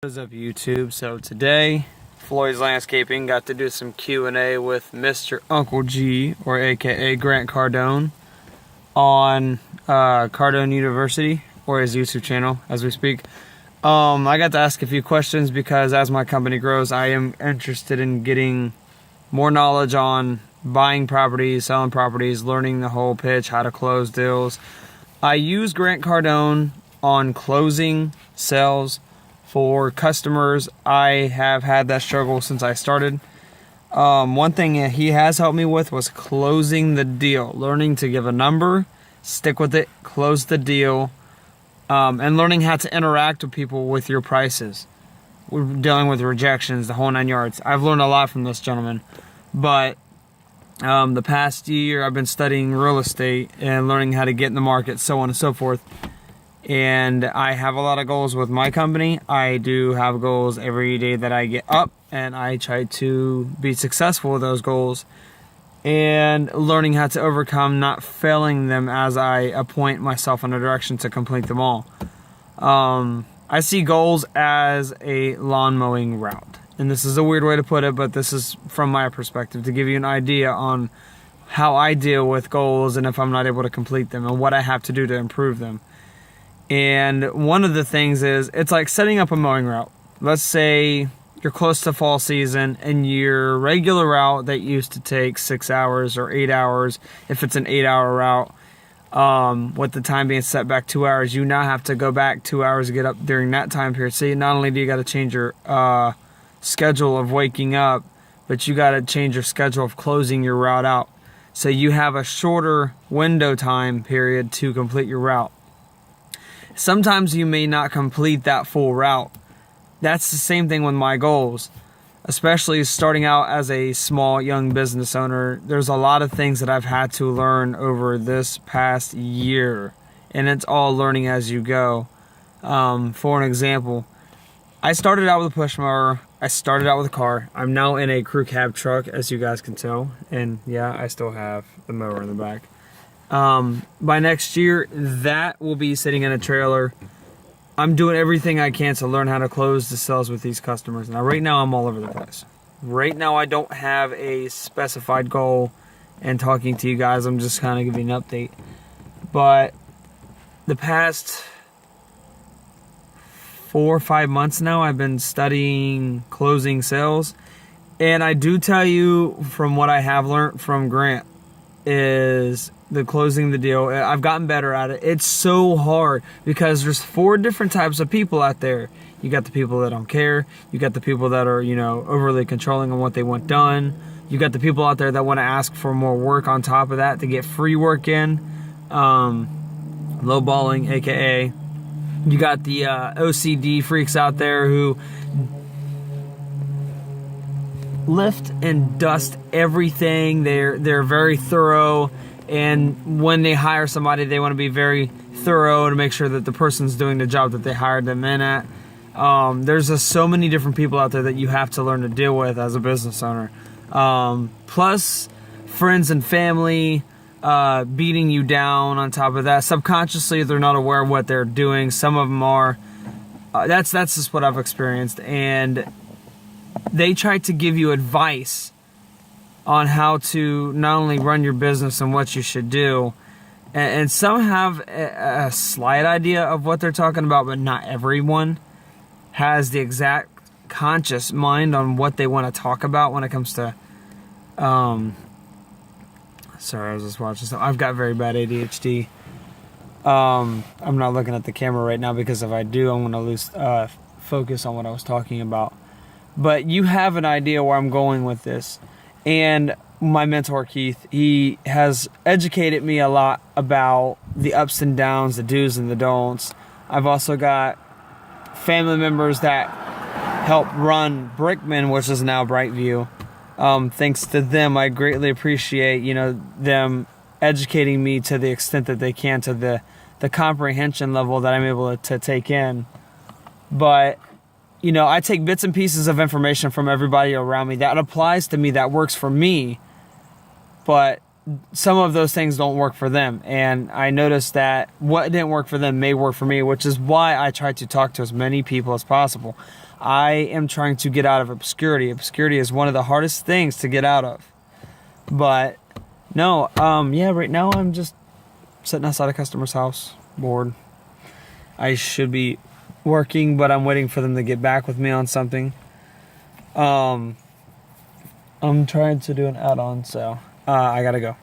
What is up, YouTube? So today, Floyd's Landscaping got to do some Q&A with Mr. Uncle G, or aka Grant Cardone, on Cardone University, or his YouTube channel as we speak. I got to ask a few questions because as my company grows, I am interested in getting more knowledge on buying properties, selling properties, learning the whole pitch, how to close deals. I use Grant Cardone on closing sales for customers. I have had that struggle since I started. One thing he has helped me with was closing the deal, learning to give a number, stick with it, close the deal, and learning how to interact with people with your prices. We're dealing with rejections, the whole 9 yards. I've learned a lot from this gentleman, but the past year I've been studying real estate and learning how to get in the market, so on and so forth. And I have a lot of goals with my company. I do have goals every day that I get up, and I try to be successful with those goals and learning how to overcome not failing them as I appoint myself in a direction to complete them all. I see goals as a lawn mowing route, and this is a weird way to put it, but this is from my perspective to give you an idea on how I deal with goals and if I'm not able to complete them and what I have to do to improve them. And one of the things is, it's like setting up a mowing route. Let's say you're close to fall season and your regular route that used to take 6 hours or 8 hours, if it's an 8-hour route, with the time being set back 2 hours, you now have to go back 2 hours to get up during that time period. See, not only do you got to change your schedule of waking up, but you got to change your schedule of closing your route out. So you have a shorter window time period to complete your route. Sometimes you may not complete that full route. That's the same thing with my goals, especially starting out as a small young business owner. There's a lot of things that I've had to learn over this past year, and it's all learning as you go. For an example, I started out with a push mower. I started out with a car. I'm now in a crew cab truck, as you guys can tell, and yeah, I still have the mower in the back. By next year, that will be sitting in a trailer. I'm doing everything I can to learn how to close the sales with these customers. Now, right now, I'm all over the place. Right now, I don't have a specified goal, and talking to you guys, I'm just kind of giving an update. But the past 4 or 5 months now, I've been studying closing sales. And I do tell you, from what I have learned from Grant, is the closing the deal. I've gotten better at it. It's so hard because there's 4 different types of people out there. You got the people that don't care. You got the people that are, overly controlling on what they want done. You got the people out there that want to ask for more work on top of that to get free work in. Lowballing, aka. You got the OCD freaks out there who lift and dust everything. They're very thorough, and when they hire somebody, they want to be very thorough to make sure that the person's doing the job that they hired them in at. There's just so many different people out there that you have to learn to deal with as a business owner. Plus friends and family beating you down on top of that. Subconsciously, they're not aware of what they're doing. Some of them are. That's just what I've experienced, and they try to give you advice on how to not only run your business and what you should do. And some have a slight idea of what they're talking about, but not everyone has the exact conscious mind on what they want to talk about when it comes to... sorry, I was just watching something. I've got very bad ADHD. I'm not looking at the camera right now because if I do, I'm going to lose focus on what I was talking about. But you have an idea where I'm going with this. And my mentor, Keith, he has educated me a lot about the ups and downs, the do's and the don'ts. I've also got family members that help run Brickman, which is now Brightview. Thanks to them, I greatly appreciate, them educating me to the extent that they can, to the comprehension level that I'm able to take in. But I take bits and pieces of information from everybody around me that applies to me, that works for me, but some of those things don't work for them. And I noticed that what didn't work for them may work for me, which is why I try to talk to as many people as possible. I am trying to get out of obscurity. Obscurity is one of the hardest things to get out of. But no, yeah, right now I'm just sitting outside a customer's house, bored. I should be working, but I'm waiting for them to get back with me on something. I'm trying to do an add-on, so I gotta go.